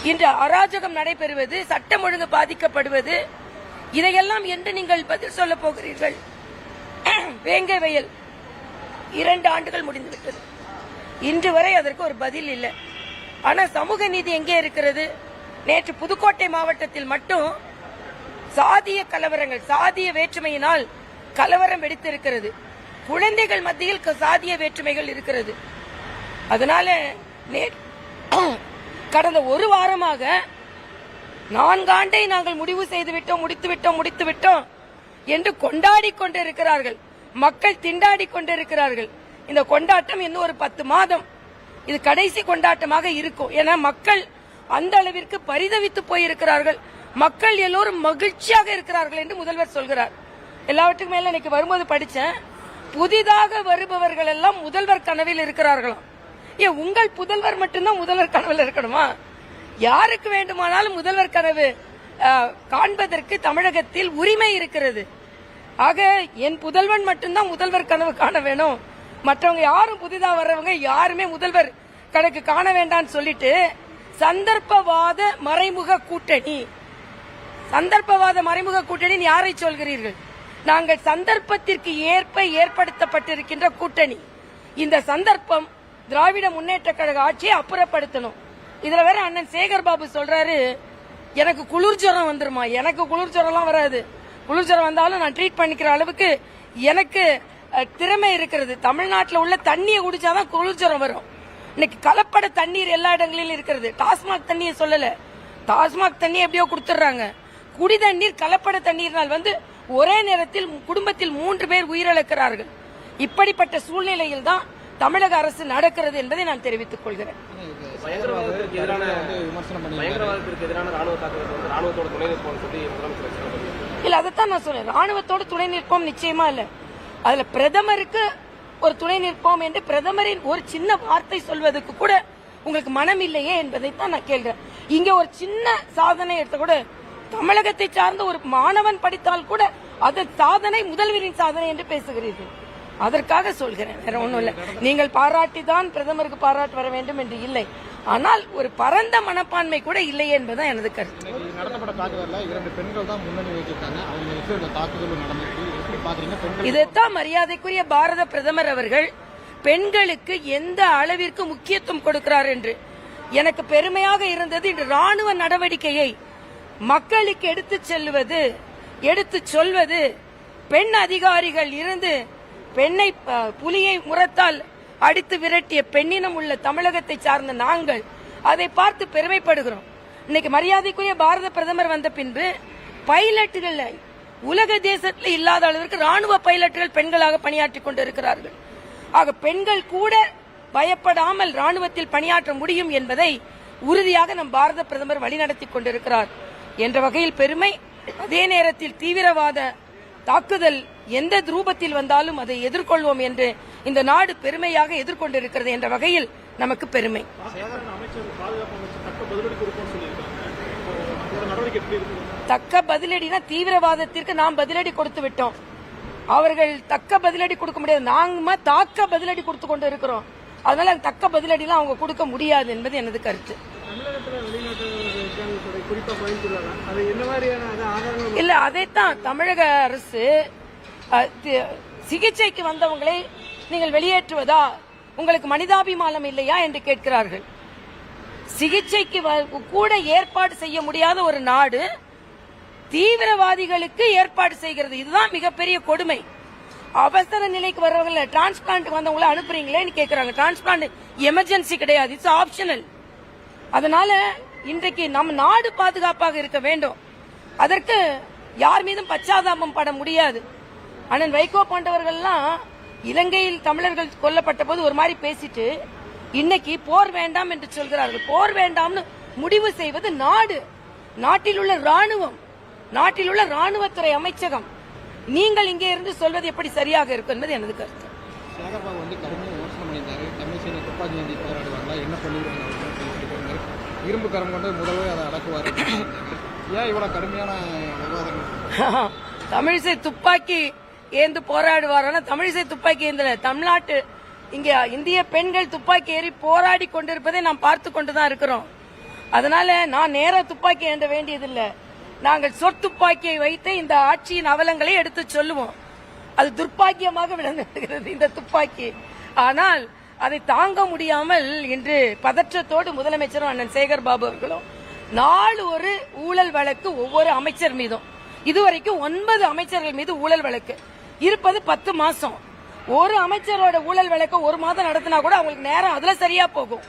இன்று அராஜகம் நடைபெறுவது, சட்டம் ஒழுங்கு பாதிக்கப்படுவது, இதையெல்லாம் என்று நீங்கள் பதில் சொல்ல போகிறீர்கள்? வேங்கை வயல் 2 ஆண்டுகள் முடிந்துவிட்டது. இன்று வரை அதற்கு ஒரு பதில் இல்லை. ஆனா சமூக நீதி எங்கே இருக்கிறது? நேற்று புதுக்கோட்டை மாவட்டத்தில் மட்டும் சாதிய கலவரங்கள், சாதிய வேற்றுமையினால் கலவரம் வெடித்திருக்கிறது. குழந்தைகள் மத்தியில் சாதிய வேற்றுமைகள் இருக்கிறது. அதனால கடந்த ஒரு வாரமாக 4 ஆண்டை நாங்கள் முடிவு செய்துவிட்டோம், முடித்து விட்டோம் என்று கொண்டாடி கொண்டிருக்கிறார்கள். மக்கள் திண்டாடி கொண்டிருக்கிறார்கள். இந்த கொண்டாட்டம் இன்னும் ஒரு 10 மாதம் இது கடைசி கொண்டாட்டமாக இருக்கும். ஏன்னா மக்கள் அந்த அளவிற்கு பரிதவித்து போயிருக்கிறார்கள். மக்கள் எல்லோரும் மகிழ்ச்சியாக இருக்கிறார்கள் என்று முதல்வர் சொல்கிறார். எல்லாவற்றுக்கும் மேல இன்னைக்கு வரும்போது படிச்சேன், புதிதாக வருபவர்கள் எல்லாம் முதல்வர் கனவில் இருக்கிறார்களாம். ஏன் உங்கள் புதல்வர் மட்டும்தான் முதல்வர் கனவில் இருக்கணுமா? யாருக்கு வேண்டுமானாலும் முதல்வர் கனவு காண்பதற்கு தமிழகத்தில் உரிமை இருக்கிறது. ஆக என் புதல்வன் மட்டும்தான் முதல்வர் கனவு காண வேணும், மற்றவங்க யாரும் புதிதாக வர்றவங்க யாருமே முதல்வர் கணக்கு காண வேண்டாம்னு சொல்லிட்டு சந்தர்ப்பவாத மறைமுக கூட்டணி. சந்தர்ப்பவாத மறைமுக கூட்டணி யாரை சொல்கிறீர்கள்? நாங்கள் சந்தர்ப்பத்திற்கு ஏற்ப ஏற்படுத்தப்பட்டிருக்கின்ற கூட்டணி. இந்த சந்தர்ப்பம் திராவிட முன்னேற்ற கழக ஆட்சியை அப்புறப்படுத்தணும். இதுல வேற அண்ணன் சேகர் பாபு சொல்றாரு, எனக்கு குளிர் ஜுரம் வந்துருமா? எனக்கு குளிர் ஜுரம்லாம் வராது. குளிர் ஜுரம் வந்தாலும் நான் ட்ரீட் பண்ணிக்கிற அளவுக்கு எனக்கு திறமை இருக்கிறது. தமிழ்நாட்டில் உள்ள தண்ணியை குடிச்சாதான் குளிர் ஜுரம் வரும். இன்னைக்கு கலப்பட தண்ணீர் எல்லா இடங்களிலும் இருக்கிறது. டாஸ்மாக் தண்ணியை சொல்லல, டாஸ்மாக் தண்ணி எப்படியோ கொடுத்துறாங்க. குடி தண்ணீர் கலப்பட தண்ணீர்னால் ஒரே நேரத்தில் குடும்பத்தில் 3 பேர் உயிரிழக்கிறார்கள். இப்படிப்பட்ட சூழ்நிலையில் தான் தமிழக அரசு நடக்கிறது என்பதை நான் தெரிவித்துக் கொள்கிறேன். இல்ல, அதைத்தான் நான் சொன்னேன். ராணுவத்தோடு துணை நிற்போம் நிச்சயமா இல்ல. அதுல பிரதமருக்கு ஒரு துணை நிற்போம் என்று பிரதமரின் ஒரு சின்ன வார்த்தை சொல்வதற்கு கூட உங்களுக்கு மனம் இல்லையே என்பதைத்தான் நான் கேள்றேன். இங்க ஒரு சின்ன சாதனை எடுத்த கூட, தமிழகத்தை சார்ந்த ஒரு மாணவன் படித்தால் கூட அது சாதனை, முதல்வரின் சாதனை என்று பேசுகிறீர்கள். அதற்காக சொல்கிறேன், வேற ஒன்றும் இல்லை. நீங்கள் பாராட்டிதான் பிரதமருக்கு பாராட்டு வர வேண்டும் என்று இல்லை, ஆனால் ஒரு பரந்த மனப்பான்மை கூட இல்லையே என்பதுதான் எனது கருத்து. நடத்தப்பட்ட தாக்குதலில் 2 பெண்கள் தான் முன்னணி வகிச்சிருக்காங்க. இதைத்தான் மரியாதைக்குரிய பாரத பிரதமர் அவர்கள் பெண்களுக்கு எந்த அளவிற்கு முக்கியத்துவம் கொடுக்கிறார் என்று எனக்கு பெருமையாக இருந்தது. இன்று ராணுவ நடவடிக்கையை மக்களுக்கு எடுத்து சொல்வது, பெண் அதிகாரிகள் இருந்து பெண்ணை புலியை முரத்தால் அடித்து விரட்டிய பெண்ணினம் உள்ள தமிழகத்தை சார்ந்த நாங்கள் அதை பார்த்து பெருமைப்படுகிறோம். இன்னைக்கு மரியாதைக்குரிய பாரத பிரதமர் வந்த பின்பு பைலட்டுகள் உலக தேசத்தில் இல்லாத அளவிற்கு ராணுவ பைலட்டுகள் பெண்களாக பணியாற்றி கொண்டிருக்கிறார்கள். ஆக பெண்கள் கூட பயப்படாமல் ராணுவத்தில் பணியாற்ற முடியும் என்பதை உறுதியாக நம் பாரத பிரதமர் வழிநடத்தி கொண்டிருக்கிறார் என்ற வகையில் பெருமை. அதே நேரத்தில் தீவிரவாத தாக்குதல் எந்த ரூபத்தில் வந்தாலும் அதை எதிர்கொள்வோம் என்று இந்த நாடு பெருமையாக எதிர்கொண்டிருக்கிறது என்ற வகையில் நமக்கு பெருமை. தக்க பதிலடினா தீவிரவாதத்திற்கு நாம் பதிலடி கொடுத்து விட்டோம். அவர்கள் தக்க பதிலடி கொடுக்க முடியாது, நாங்க தாக்க பதிலடி கொடுத்து கொண்டு இருக்கிறோம். அதனால தக்க பதிலடிலாம் அவங்க கொடுக்க முடியாது என்பது எனது கருத்து. இல்ல, அதைத்தான் தமிழக அரசு சிகிச்சைக்கு வந்தவங்களை நீங்கள் வெளியேற்றுவதா, உங்களுக்கு மனிதாபிமானம் இல்லையா என்று கேட்கிறார்கள். சிகிச்சைக்கு கூட ஏற்பாடு செய்ய முடியாத ஒரு நாடு தீவிரவாதிகளுக்கு ஏற்பாடு செய்கிறது. இதுதான் மிகப்பெரிய கொடுமை. அவசர நிலைக்கு வர்றவங்க டிரான்ஸ்பிளான்ட் வந்தவங்களை அனுப்புறீங்களேன்னு கேட்கிறாங்க. டிரான்ஸ்பிளான்ட் எமர்ஜென்சி கிடையாது, இட்ஸ் ஆப்ஷனல். அதனால இன்றைக்கு நம் நாடு பாதுகாப்பாக இருக்க வேண்டும். அதற்கு யார் மீதும் பச்சாதாபம் பட முடியாது. அண்ணன் வைகோ போன்றவர்கள்லாம் இலங்கையில் தமிழர்கள் கொல்லப்பட்ட போது ஒரு மாதிரி பேசிட்டு இன்னைக்கு போர் வேண்டாம் என்று சொல்கிறார்கள். போர் வேண்டாம்னு முடிவு செய்வது நாடு, நாட்டில் உள்ள ராணுவம், நாட்டில் உள்ள ராணுவத்துறை அமைச்சகம். நீங்கள் இங்கே இருந்து சொல்வது எப்படி சரியாக இருக்கும் என்பது எனது கருத்து. இரும்பு கரம் கொண்டு முதல்வர் அதை அடக்குவார். ஏன் இவ்வளவு கடுமையான தமிழிசை துப்பாக்கி ஏந்து போராடுவார். தமிழிசை துப்பாக்கி ஏந்தல, தமிழ்நாட்டு இங்க இந்திய பெண்கள் துப்பாக்கி ஏறி போராடி கொண்டிருப்பதை நாம் பார்த்து கொண்டுதான் இருக்கிறோம். அதனால நான் நேரா துப்பாக்கி ஏந்த வேண்டியதில்லை. நாங்கள் சொற்துப்பாக்கியை வைத்து இந்த ஆட்சியின் அவலங்களை எடுத்து சொல்லுவோம். அது துர்ப்பாக்கியமாக விளங்குகிறது இந்த துப்பாக்கி. ஆனால் அதை தாங்க முடியாமல் இன்று பதற்றத்தோடு முதலமைச்சரும் அண்ணன் சேகர் பாபு அவர்களும் நாலு ஒரு ஊழல் வழக்கு ஒவ்வொரு அமைச்சர் மீதும், இதுவரைக்கும் 9 அமைச்சர்கள் மீது ஊழல் வழக்கு இருப்பது 10 மாசம். ஒரு அமைச்சரோட ஊழல் வழக்கு 1 மாதம் நடத்தினா கூட அவங்களுக்கு நேரம் அதுல சரியா போகும்.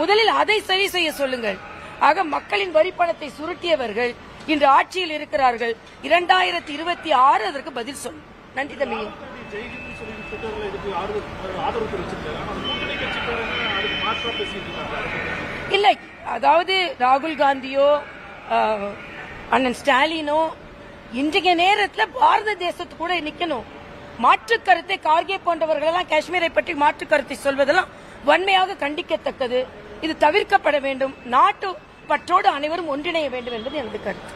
முதலில் அதை சரி செய்ய சொல்லுங்கள். ஆக மக்களின் வரிப்பணத்தை சுருட்டியவர்கள் இன்று ஆட்சியில் இருக்கிறார்கள். 2026 அதற்கு பதில் சொல்லும். நன்றி தம்பி. இல்லை, அதாவது ராகுல் காந்தியோ அண்ணன் ஸ்டாலினோ இன்றைய நேரத்தில் பாரத தேசத்துக்கு கூட நிக்கணும். மாற்று கருத்தை கார்கே போன்றவர்கள் எல்லாம் காஷ்மீரை பற்றி மாற்று கருத்தை சொல்வதெல்லாம் வன்மையாக கண்டிக்கத்தக்கது. இது தவிர்க்கப்பட வேண்டும். நாட்டு பற்றோடு அனைவரும் ஒன்றிணைய வேண்டும் என்பது எனது கருத்து.